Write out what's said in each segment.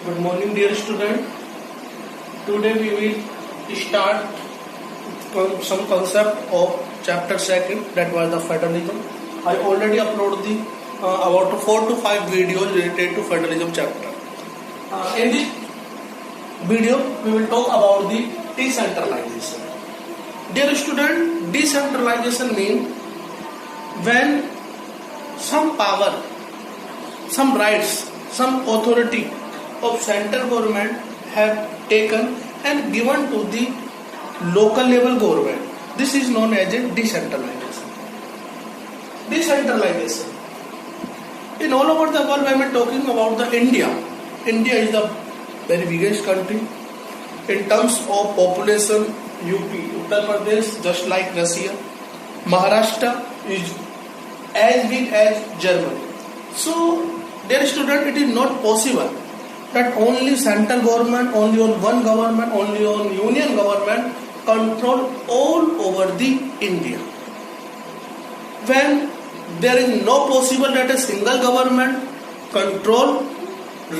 Good morning, dear student. Today we will start some concept of chapter second, that was the federalism. I already uploaded the about 4 to 5 videos related to federalism chapter. In this video, we will talk about the decentralization. Dear student, decentralization means when some power, some rights, some authority of central government have taken and given to the local level government. This is known as a decentralization. Decentralization. In all over the world, when we are talking about the India, India is the very biggest country in terms of population. UP, Uttar Pradesh, just like Russia. Maharashtra is as big as Germany. So, dear student, it is not possible that only central government, only on one government, only on union government control all over the India. When there is no possible that a single government control,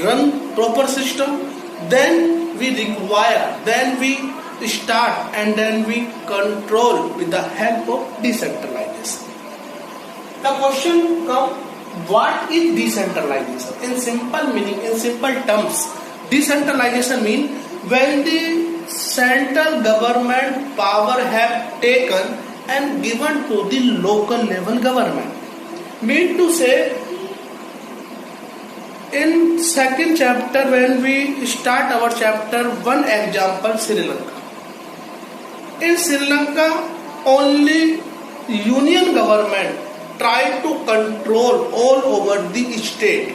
run proper system, then we require, then we start and then we control with the help of decentralization. The question comes, what is decentralization? In simple meaning, in simple terms, decentralization means when the central government power have taken and given to the local level government. Mean to say, in second chapter when we start our chapter, one example, Sri Lanka. In Sri Lanka, only union government try to control all over the state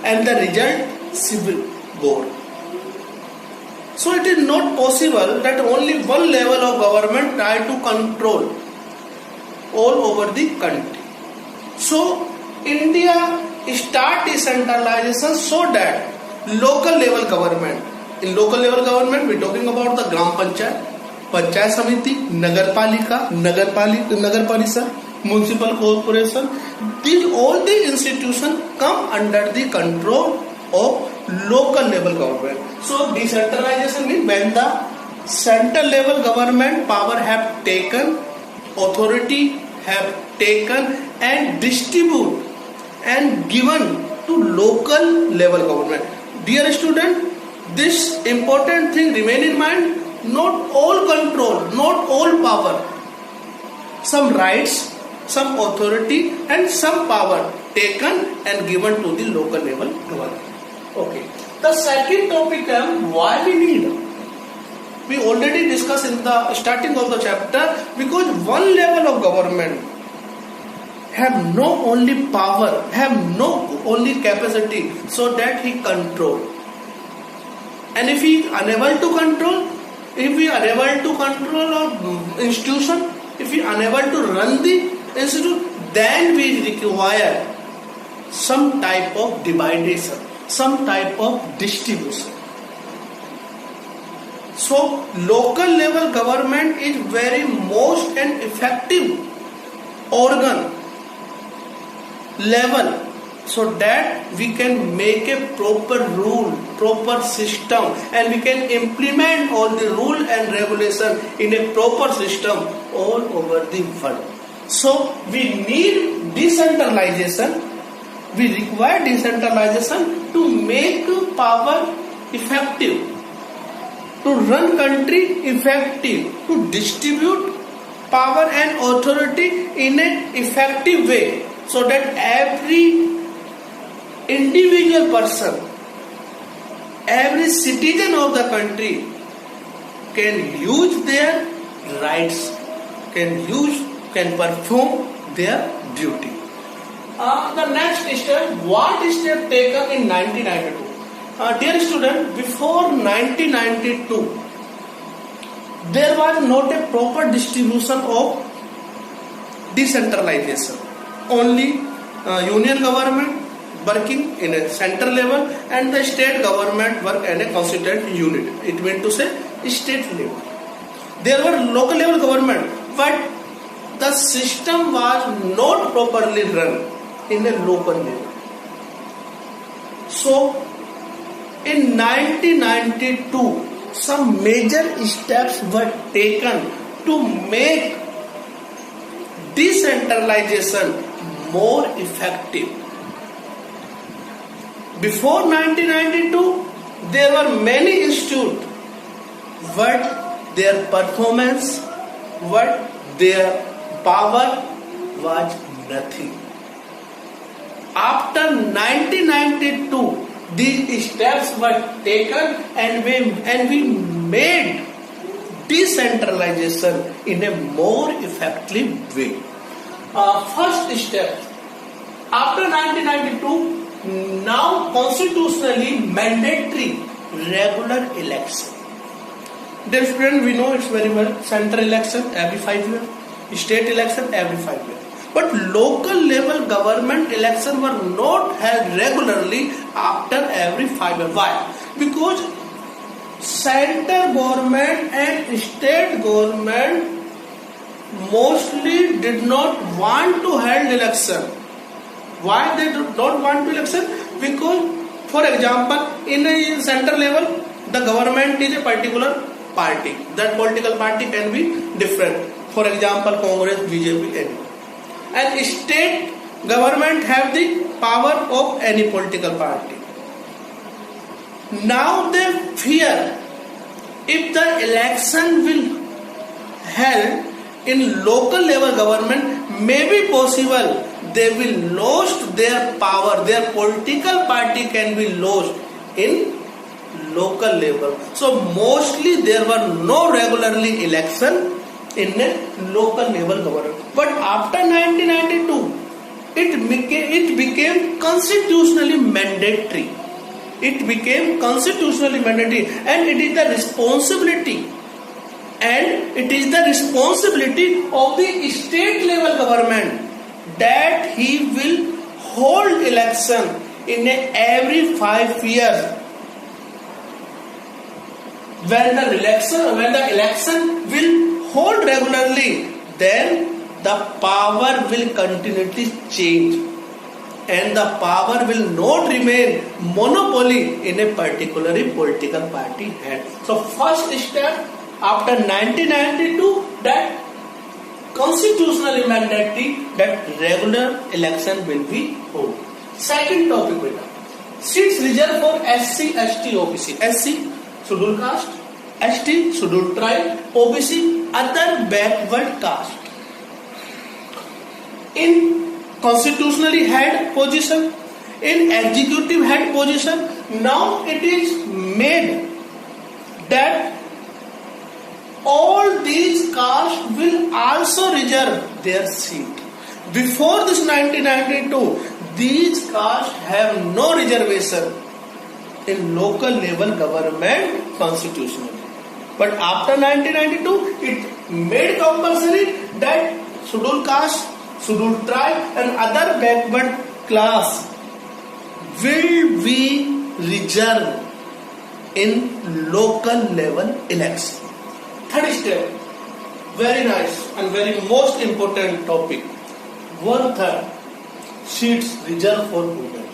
and the result civil war. So it is not possible that only one level of government try to control all over the country. So India start decentralization so that local level government, in local level government we are talking about the Gram Panchayat, Panchayat Samiti, Nagar Parishad, Municipal Corporation, these all the institutions come under the control of local level government. So decentralization means when the central level government power have taken, authority have taken and distribute and given to local level government. Dear student, this important thing remain in mind. Not all control, not all power. Some rights, some authority and some power taken and given to the local level government. Okay. The second topic is why we need. We already discussed in the starting of the chapter, because one level of government have no only power, have no only capacity so that he control. And if he is unable to control, if we are unable to control our institution, if we are unable to run the institute, then we require some type of dividation, some type of distribution. So local level government is very most and effective organ level, so that we can make a proper rule, proper system, and we can implement all the rule and regulation in a proper system all over the world. So we need decentralization. We require decentralization to make power effective, to run country effective, to distribute power and authority in an effective way, so that every individual person, every citizen of the country can use their rights, can perform their duty. The next step, what step taken in 1992? Dear student, before 1992, there was not a proper distribution of decentralization. Only union government working in a central level and the state government work in a constituent unit. It meant to say state level. There were local level government, but the system was not properly run in a local level. So In 1992, some major steps were taken to make decentralization more effective. Before 1992, there were many institutes, but their performance, but their power was nothing. After 1992, these steps were taken and we made decentralization in a more effective way. First step, after 1992, now constitutionally mandatory regular election. Dear students, we know it's very well, central election every 5 years, state election every 5 years. But local level government elections were not held regularly after every 5 years. Why? Because central government and state government mostly did not want to hold election. Why they don't want to election? Because, for example, in a central level, the government is a particular party. That political party can be different. For example, Congress, BJP, any. And state government have the power of any political party. Now they fear if the election will held in local level government may be possible, they will lose their power. Their political party can be lost in local level. So mostly there were no regularly election in a local level government. But after 1992, it became constitutionally mandatory. It became constitutionally mandatory, and it is the responsibility. And it is the responsibility of the state level government that he will hold election in every 5 years. When the election will hold regularly, then the power will continuously change, and the power will not remain monopoly in a particular political party hand. So first step after 1992, that constitutionally mandatory that regular election will be held. Second topic, beta, seats reserved for SC, ST, OBC. SC, scheduled caste; ST, scheduled tribe; OBC, other backward caste. In constitutionally head position, in executive head position, now it is made that all these castes will also reserve their seat. Before this 1992, these castes have no reservation in local level government constitutionally. But after 1992, it made compulsory that scheduled caste, scheduled tribe and other backward class will be reserved in local level election. Third step, very nice and very most important topic, 1/3 seats reserved for women.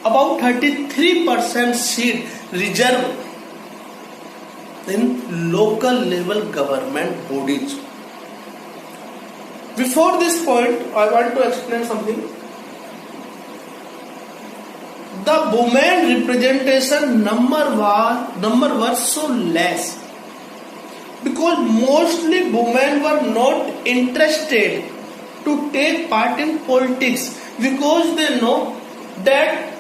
About 33% seat reserved in local level government bodies. Before this point, I want to explain something. The women representation number was so less because mostly women were not interested to take part in politics because they know that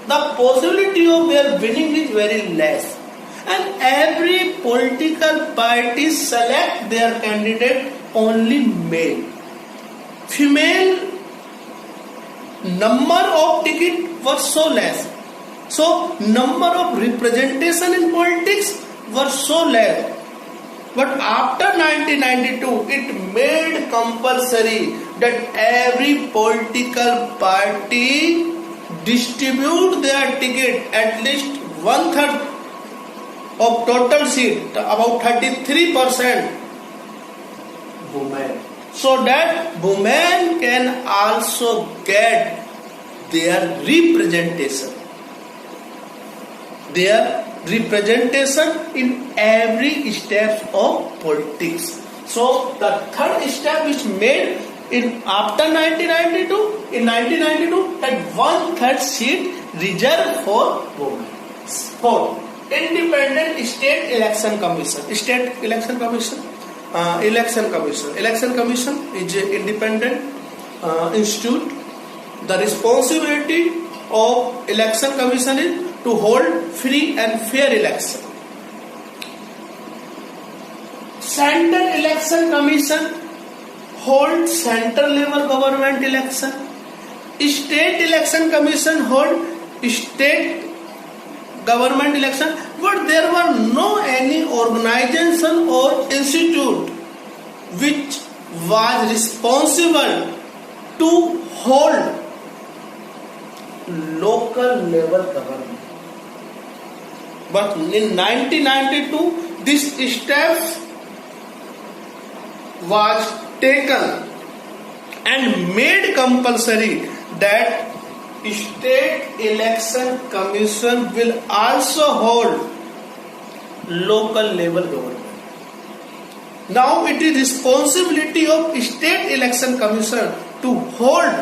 the possibility of their winning is very less, and every political party select their candidate only male. Female number of ticket was so less, so number of representation in politics were so less. But after 1992, it made compulsory that every political party distribute their ticket at least 1/3 of total seat, about 33% women, so that women can also get their representation. their representation in every step of politics. So the third step which made in after 1992, in 1992, that 1/3 seat reserved for women. Fourth, Independent State Election Commission. State Election Commission. Election Commission. Election Commission is an independent institute. The responsibility of Election Commission is to hold free and fair election. Central Election Commission hold central level government election. State Election Commission hold state government election, but there were no any organization or institute which was responsible to hold local level government. But in 1992, this step was taken and made compulsory that State Election Commission will also hold local level government. Now it is responsibility of State Election Commission to hold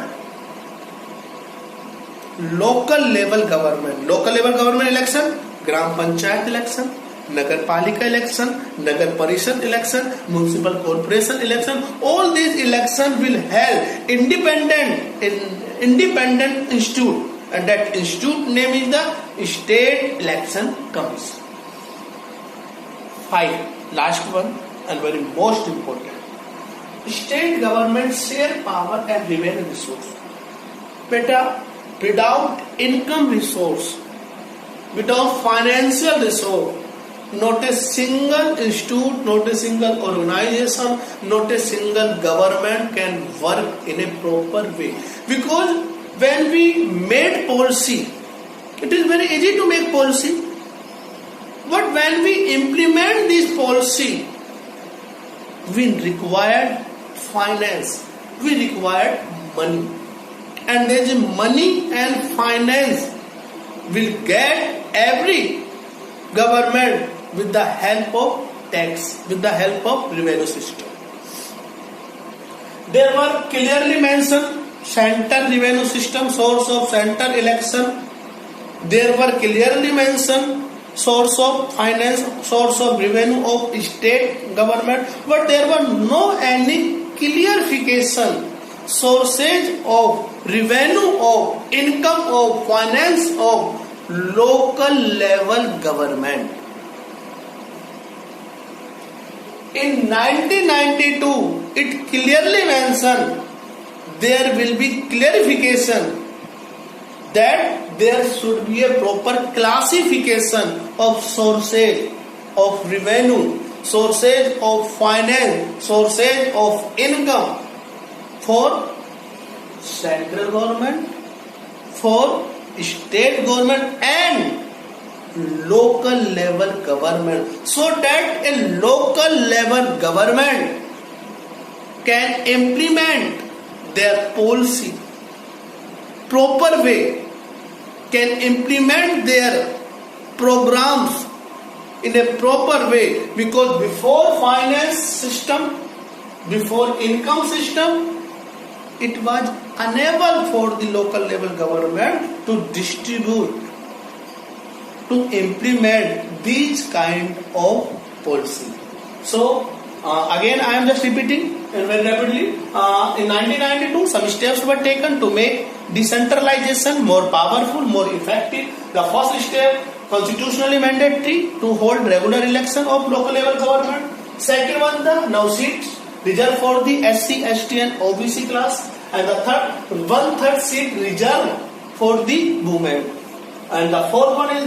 local level government. Local level government election, Gram Panchayat election, Nagar Palika election, Nagar Parishad election, Municipal Corporation election. All these elections will held independent institute, and that institute name is the State Election Commission. 5. Last one and very most important. State government share power and revenue resource. Without income resource, without financial resource, not a single institute, not a single organization, not a single government can work in a proper way. Because when we made policy, it is very easy to make policy. But when we implement this policy, we required finance, we required money. And there is money and finance will get every government with the help of tax, with the help of revenue system. There were clearly mentioned central revenue system, source of central election. There were clearly mentioned source of finance, source of revenue of state government, but there were no any clarification sources of revenue, of income, of finance of local level government. In 1992, it clearly mentioned there will be clarification that there should be a proper classification of sources of revenue, sources of finance, sources of income for central government, for state government and local level government, so that a local level government can implement their policy proper way, can implement their programs in a proper way. Because before finance system, before income system, it was unable for the local level government to distribute, to implement these kind of policy. So again I am just repeating very rapidly. In 1992 some steps were taken to make decentralization more powerful, more effective. The first step, constitutionally mandatory to hold regular election of local level government. Second one, the now seats reserved for the SC, ST and OBC class, and the third, 1/3 seat reserved for the women. And the fourth one is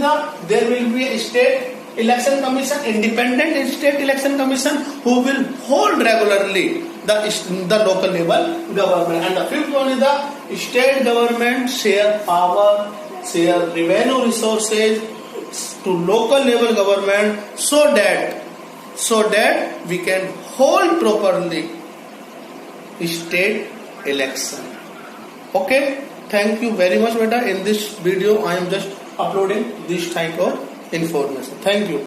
there will be a state election commission, independent state election commission, who will hold regularly the local level government. And the fifth one is the state government share power, share revenue resources to local level government, so that we can hold properly state election. Okay, thank you very much beta. In this video I am just uploading this type of information. Thank you.